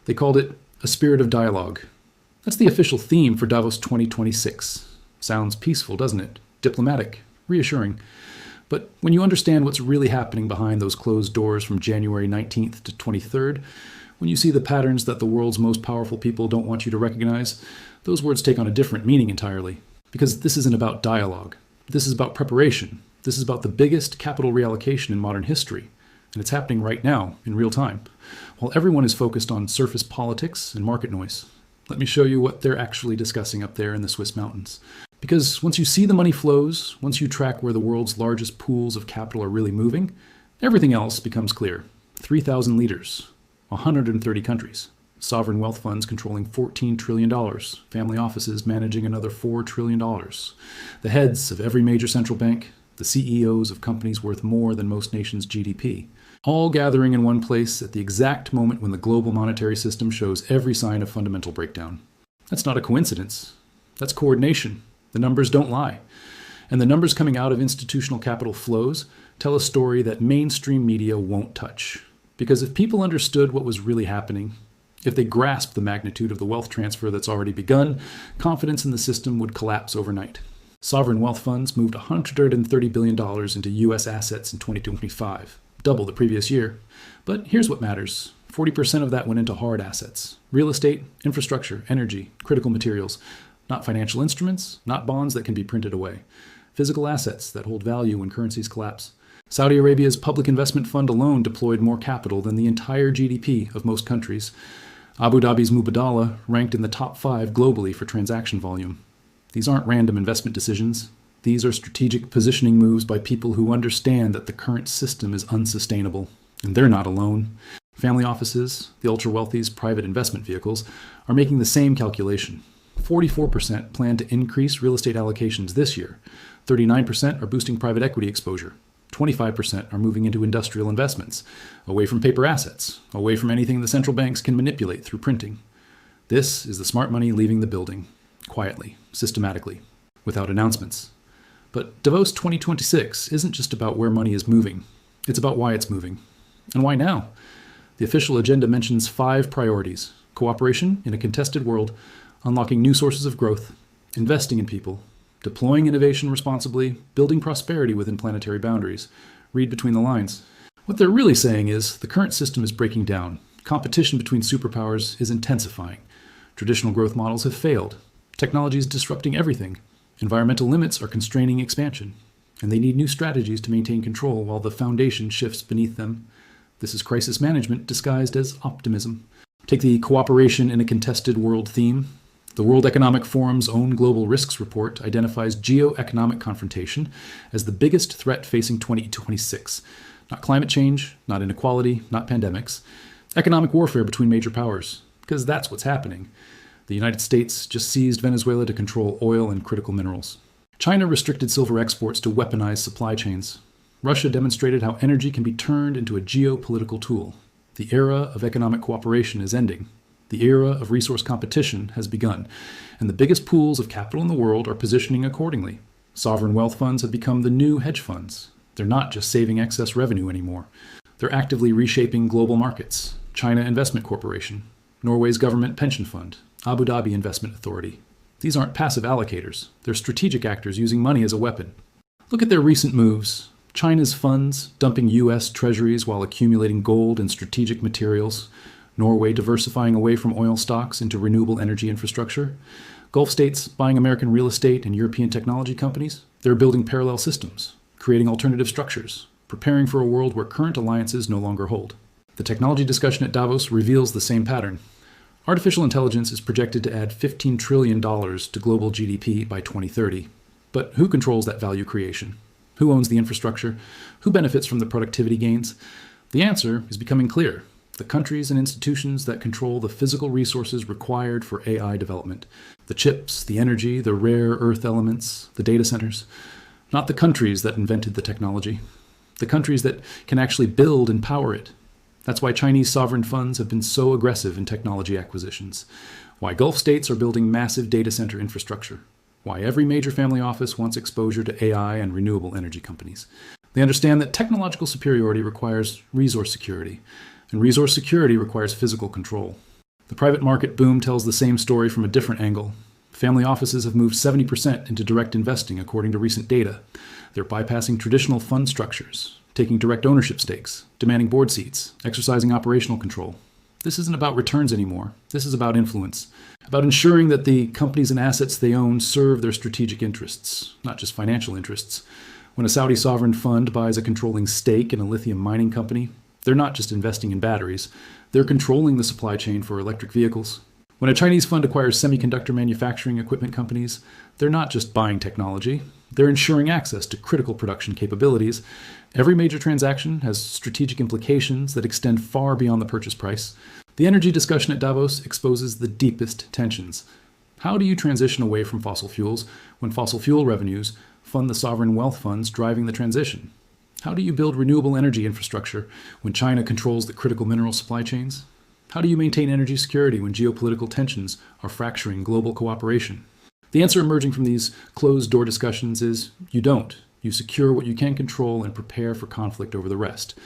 They called it a spirit of dialogue. That's the official theme for Davos 2026. Sounds peaceful, doesn't it? Diplomatic, reassuring. But when you understand what's really happening behind those closed doors from January 19th to 23rd, when you see the patterns that the world's most powerful people don't want you to recognize, those words take on a different meaning entirely. Because this isn't about dialogue. This is about preparation. This is about the biggest capital reallocation in modern history. And it's happening right now, in real time, while everyone is focused on surface politics and market noise. Let me show you what they're actually discussing up there in the Swiss mountains. Because once you see the money flows, once you track where the world's largest pools of capital are really moving, everything else becomes clear. 3,000 leaders, 130 countries, sovereign wealth funds controlling $14 trillion, family offices managing another $4 trillion, the heads of every major central bank, the CEOs of companies worth more than most nations' GDP, all gathering in one place at the exact moment when the global monetary system shows every sign of fundamental breakdown. That's not a coincidence. That's coordination. The numbers don't lie. And the numbers coming out of institutional capital flows tell a story that mainstream media won't touch. Because if people understood what was really happening, if they grasped the magnitude of the wealth transfer that's already begun, confidence in the system would collapse overnight. Sovereign wealth funds moved $130 billion into U.S. assets in 2025, double the previous year. But here's what matters. 40% of that went into hard assets. Real estate, infrastructure, energy, critical materials. Not financial instruments, not bonds that can be printed away. Physical assets that hold value when currencies collapse. Saudi Arabia's public investment fund alone deployed more capital than the entire GDP of most countries. Abu Dhabi's Mubadala ranked in the top 5 globally for transaction volume. These aren't random investment decisions. These are strategic positioning moves by people who understand that the current system is unsustainable. And they're not alone. Family offices, the ultra-wealthy's private investment vehicles, are making the same calculation. 44% plan to increase real estate allocations this year. 39% are boosting private equity exposure. 25% are moving into industrial investments, away from paper assets, away from anything the central banks can manipulate through printing. This is the smart money leaving the building, quietly, systematically, without announcements. But Davos 2026 isn't just about where money is moving. It's about why it's moving. And why now? The official agenda mentions 5 priorities: cooperation in a contested world, unlocking new sources of growth, investing in people, deploying innovation responsibly, building prosperity within planetary boundaries. Read between the lines. What they're really saying is the current system is breaking down. Competition between superpowers is intensifying. Traditional growth models have failed. Technology is disrupting everything. Environmental limits are constraining expansion. And they need new strategies to maintain control while the foundation shifts beneath them. This is crisis management disguised as optimism. Take the cooperation in a contested world theme. The World Economic Forum's own Global Risks Report identifies geo-economic confrontation as the biggest threat facing 2026. Not climate change, not inequality, not pandemics. Economic warfare between major powers, because that's what's happening. The United States just seized Venezuela to control oil and critical minerals. China restricted silver exports to weaponize supply chains. Russia demonstrated how energy can be turned into a geopolitical tool. The era of economic cooperation is ending. The era of resource competition has begun, and the biggest pools of capital in the world are positioning accordingly. Sovereign wealth funds have become the new hedge funds. They're not just saving excess revenue anymore. They're actively reshaping global markets. China Investment Corporation, Norway's government pension fund, Abu Dhabi Investment Authority. These aren't passive allocators. They're strategic actors using money as a weapon. Look at their recent moves. China's funds dumping U.S. treasuries while accumulating gold and strategic materials. Norway diversifying away from oil stocks into renewable energy infrastructure. Gulf states buying American real estate and European technology companies. They're building parallel systems, creating alternative structures, preparing for a world where current alliances no longer hold. The technology discussion at Davos reveals the same pattern. Artificial intelligence is projected to add $15 trillion to global GDP by 2030. But who controls that value creation? Who owns the infrastructure? Who benefits from the productivity gains? The answer is becoming clear. The countries and institutions that control the physical resources required for AI development. The chips, the energy, the rare earth elements, the data centers. Not the countries that invented the technology. The countries that can actually build and power it. That's why Chinese sovereign funds have been so aggressive in technology acquisitions. Why Gulf states are building massive data center infrastructure. Why every major family office wants exposure to AI and renewable energy companies. They understand that technological superiority requires resource security, and resource security requires physical control. The private market boom tells the same story from a different angle. Family offices have moved 70% into direct investing, according to recent data. They're bypassing traditional fund structures, taking direct ownership stakes, demanding board seats, exercising operational control. This isn't about returns anymore. This is about influence, about ensuring that the companies and assets they own serve their strategic interests, not just financial interests. When a Saudi sovereign fund buys a controlling stake in a lithium mining company, they're not just investing in batteries, they're controlling the supply chain for electric vehicles. When a Chinese fund acquires semiconductor manufacturing equipment companies, they're not just buying technology, they're ensuring access to critical production capabilities. Every major transaction has strategic implications that extend far beyond the purchase price. The energy discussion at Davos exposes the deepest tensions. How do you transition away from fossil fuels when fossil fuel revenues fund the sovereign wealth funds driving the transition? How do you build renewable energy infrastructure when China controls the critical mineral supply chains? How do you maintain energy security when geopolitical tensions are fracturing global cooperation? The answer emerging from these closed-door discussions is you don't. You secure what you can control and prepare for conflict over the rest.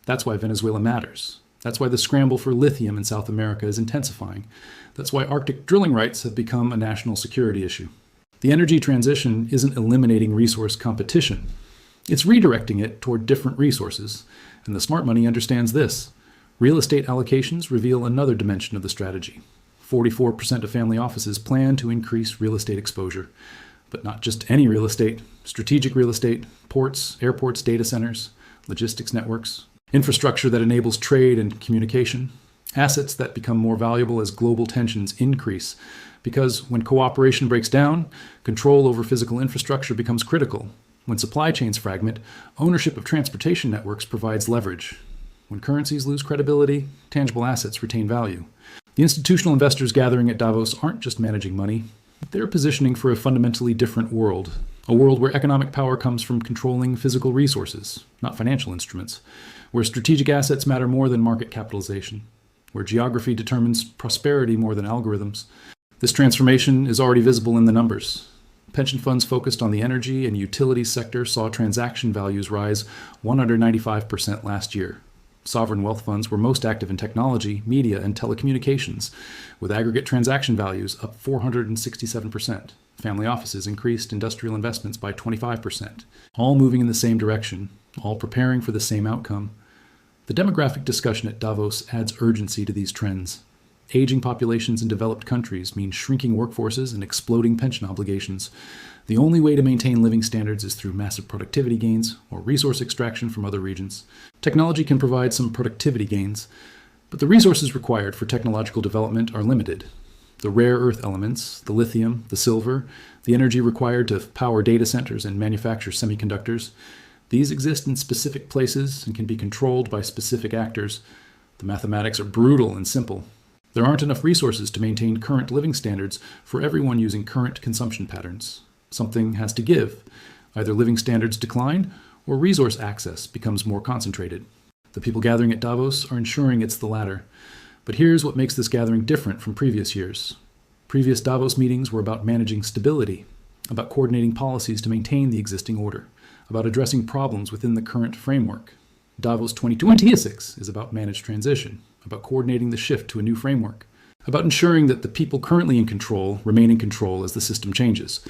That's why Venezuela matters. That's why the scramble for lithium in South America is intensifying. That's why Arctic drilling rights have become a national security issue. The energy transition isn't eliminating resource competition. It's redirecting it toward different resources. And the smart money understands this. Real estate allocations reveal another dimension of the strategy. 44% of family offices plan to increase real estate exposure. But not just any real estate, strategic real estate, ports, airports, data centers, logistics networks, infrastructure that enables trade and communication, assets that become more valuable as global tensions increase. Because when cooperation breaks down, control over physical infrastructure becomes critical. When supply chains fragment, ownership of transportation networks provides leverage. When currencies lose credibility, tangible assets retain value. The institutional investors gathering at Davos aren't just managing money. They're positioning for a fundamentally different world, a world where economic power comes from controlling physical resources, not financial instruments, where strategic assets matter more than market capitalization, where geography determines prosperity more than algorithms. This transformation is already visible in the numbers. Pension funds focused on the energy and utilities sector saw transaction values rise 195% last year. Sovereign wealth funds were most active in technology, media, and telecommunications, with aggregate transaction values up 467%. Family offices increased industrial investments by 25%, all moving in the same direction, all preparing for the same outcome. The demographic discussion at Davos adds urgency to these trends. Aging populations in developed countries mean shrinking workforces and exploding pension obligations. The only way to maintain living standards is through massive productivity gains or resource extraction from other regions. Technology can provide some productivity gains, but the resources required for technological development are limited. The rare earth elements, the lithium, the silver, the energy required to power data centers and manufacture semiconductors, these exist in specific places and can be controlled by specific actors. The mathematics are brutal and simple. There aren't enough resources to maintain current living standards for everyone using current consumption patterns. Something has to give. Either living standards decline or resource access becomes more concentrated. The people gathering at Davos are ensuring it's the latter. But here's what makes this gathering different from previous years. Previous Davos meetings were about managing stability, about coordinating policies to maintain the existing order, about addressing problems within the current framework. Davos 2026 is about managed transition, about coordinating the shift to a new framework, about ensuring that the people currently in control remain in control as the system changes.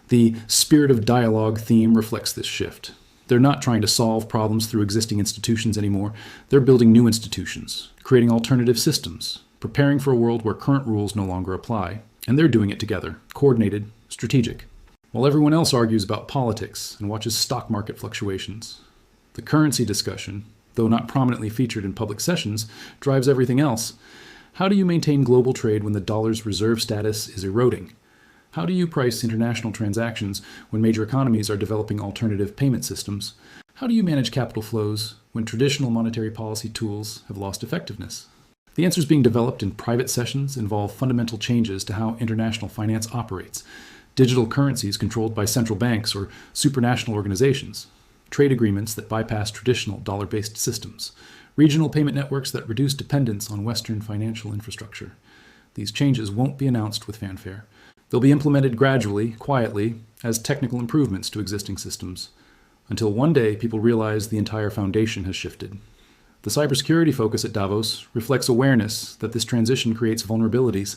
The spirit of dialogue theme reflects this shift. They're not trying to solve problems through existing institutions anymore. They're building new institutions, creating alternative systems, preparing for a world where current rules no longer apply. And they're doing it together, coordinated, strategic. While everyone else argues about politics and watches stock market fluctuations, the currency discussion, though not prominently featured in public sessions, drives everything else. How do you maintain global trade when the dollar's reserve status is eroding? How do you price international transactions when major economies are developing alternative payment systems? How do you manage capital flows when traditional monetary policy tools have lost effectiveness? The answers being developed in private sessions involve fundamental changes to how international finance operates, digital currencies controlled by central banks or supranational organizations, trade agreements that bypass traditional dollar-based systems, regional payment networks that reduce dependence on Western financial infrastructure. These changes won't be announced with fanfare. They'll be implemented gradually, quietly, as technical improvements to existing systems, until one day people realize the entire foundation has shifted. The cybersecurity focus at Davos reflects awareness that this transition creates vulnerabilities.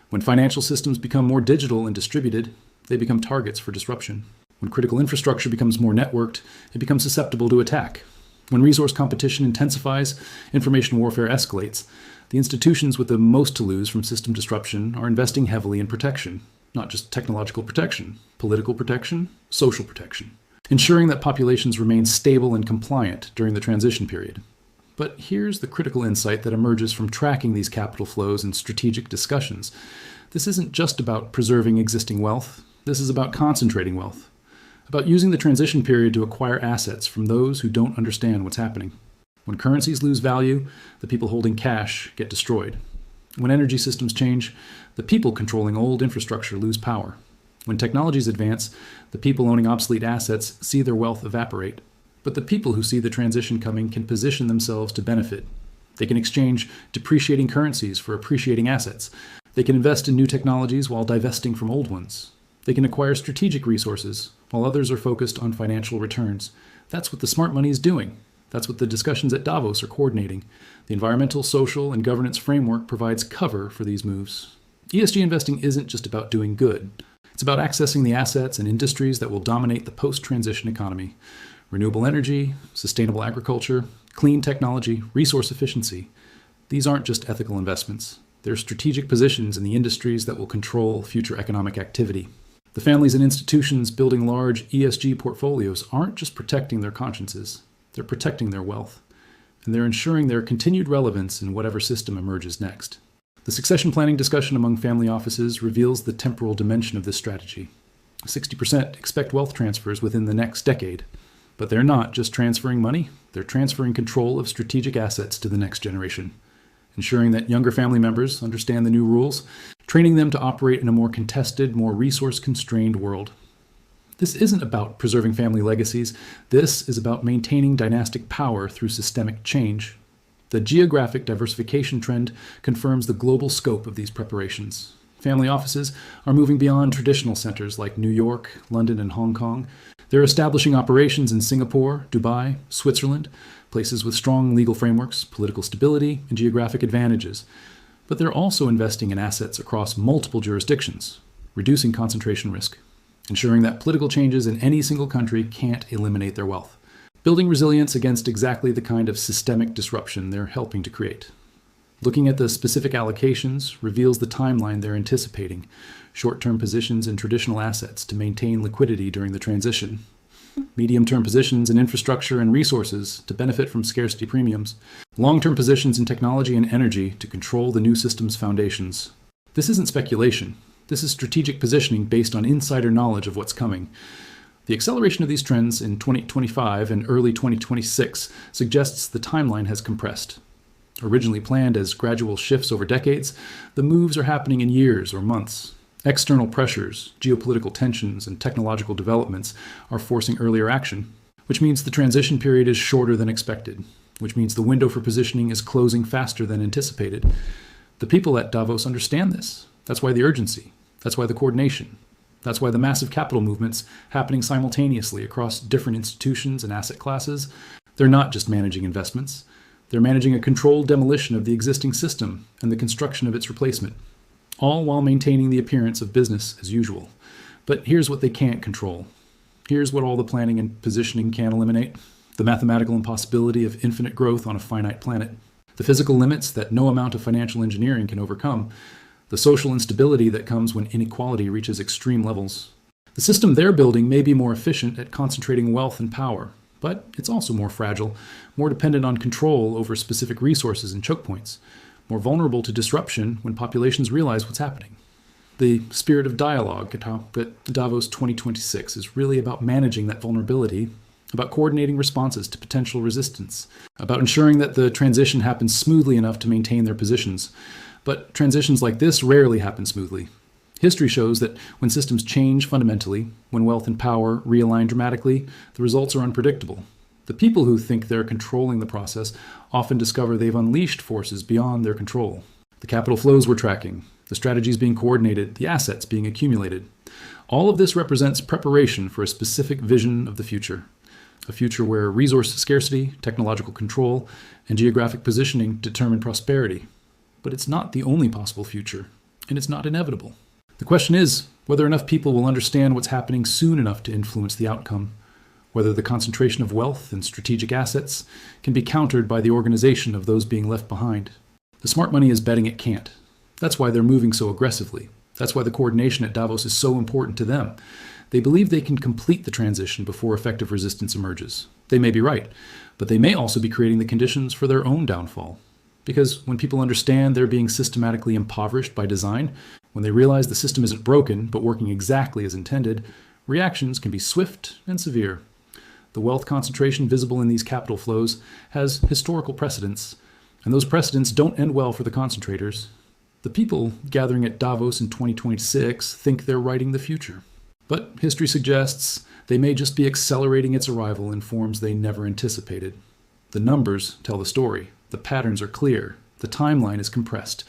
When financial systems become more digital and distributed, they become targets for disruption. When critical infrastructure becomes more networked, it becomes susceptible to attack. When resource competition intensifies, information warfare escalates. The institutions with the most to lose from system disruption are investing heavily in protection, not just technological protection, political protection, social protection, ensuring that populations remain stable and compliant during the transition period. But here's the critical insight that emerges from tracking these capital flows and strategic discussions. This isn't just about preserving existing wealth. This is about concentrating wealth, about using the transition period to acquire assets from those who don't understand what's happening. When currencies lose value, the people holding cash get destroyed. When energy systems change, the people controlling old infrastructure lose power. When technologies advance, the people owning obsolete assets see their wealth evaporate. But the people who see the transition coming can position themselves to benefit. They can exchange depreciating currencies for appreciating assets. They can invest in new technologies while divesting from old ones. They can acquire strategic resources while others are focused on financial returns. That's what the smart money is doing. That's what the discussions at Davos are coordinating. The environmental, social, and governance framework provides cover for these moves. ESG investing isn't just about doing good. It's about accessing the assets and industries that will dominate the post-transition economy. Renewable energy, sustainable agriculture, clean technology, resource efficiency. These aren't just ethical investments. They're strategic positions in the industries that will control future economic activity. The families and institutions building large ESG portfolios aren't just protecting their consciences. They're protecting their wealth. And they're ensuring their continued relevance in whatever system emerges next. The succession planning discussion among family offices reveals the temporal dimension of this strategy. 60% expect wealth transfers within the next decade. But they're not just transferring money, they're transferring control of strategic assets to the next generation, ensuring that younger family members understand the new rules, training them to operate in a more contested, more resource-constrained world. This isn't about preserving family legacies. This is about maintaining dynastic power through systemic change. The geographic diversification trend confirms the global scope of these preparations. Family offices are moving beyond traditional centers like New York, London, and Hong Kong. They're establishing operations in Singapore, Dubai, Switzerland, places with strong legal frameworks, political stability, and geographic advantages. But they're also investing in assets across multiple jurisdictions, reducing concentration risk, ensuring that political changes in any single country can't eliminate their wealth, building resilience against exactly the kind of systemic disruption they're helping to create. Looking at the specific allocations reveals the timeline they're anticipating: short-term positions in traditional assets to maintain liquidity during the transition, medium-term positions in infrastructure and resources to benefit from scarcity premiums, long-term positions in technology and energy to control the new system's foundations. This isn't speculation. This is strategic positioning based on insider knowledge of what's coming. The acceleration of these trends in 2025 and early 2026 suggests the timeline has compressed. Originally planned as gradual shifts over decades, the moves are happening in years or months. External pressures, geopolitical tensions, and technological developments are forcing earlier action, which means the transition period is shorter than expected, which means the window for positioning is closing faster than anticipated. The people at Davos understand this. That's why the urgency. That's why the coordination. That's why the massive capital movements happening simultaneously across different institutions and asset classes. They're not just managing investments. They're managing a controlled demolition of the existing system and the construction of its replacement, all while maintaining the appearance of business as usual. But here's what they can't control. Here's what all the planning and positioning can eliminate: the mathematical impossibility of infinite growth on a finite planet, the physical limits that no amount of financial engineering can overcome, the social instability that comes when inequality reaches extreme levels. The system they're building may be more efficient at concentrating wealth and power, but it's also more fragile, more dependent on control over specific resources and choke points, more vulnerable to disruption when populations realize what's happening. The spirit of dialogue at Davos 2026 is really about managing that vulnerability, about coordinating responses to potential resistance, about ensuring that the transition happens smoothly enough to maintain their positions. But transitions like this rarely happen smoothly. History shows that when systems change fundamentally, when wealth and power realign dramatically, the results are unpredictable. The people who think they're controlling the process often discover they've unleashed forces beyond their control. The capital flows we're tracking, the strategies being coordinated, the assets being accumulated. All of this represents preparation for a specific vision of the future. a future where resource scarcity, technological control, and geographic positioning determine prosperity. But it's not the only possible future, and it's not inevitable. The question is whether enough people will understand what's happening soon enough to influence the outcome, whether the concentration of wealth and strategic assets can be countered by the organization of those being left behind. The smart money is betting it can't. That's why they're moving so aggressively. That's why the coordination at Davos is so important to them. They believe they can complete the transition before effective resistance emerges. They may be right, but they may also be creating the conditions for their own downfall. Because when people understand they're being systematically impoverished by design, when they realize the system isn't broken but working exactly as intended, reactions can be swift and severe. The wealth concentration visible in these capital flows has historical precedents, and those precedents don't end well for the concentrators. The people gathering at Davos in 2026 think they're writing the future. But history suggests they may just be accelerating its arrival in forms they never anticipated. The numbers tell the story. The patterns are clear. The timeline is compressed.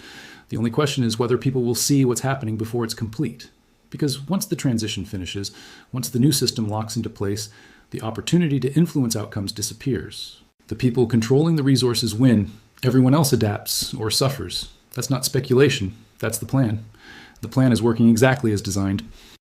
The only question is whether people will see what's happening before it's complete. Because once the transition finishes, once the new system locks into place, the opportunity to influence outcomes disappears. The people controlling the resources win. Everyone else adapts or suffers. That's not speculation. That's the plan. The plan is working exactly as designed.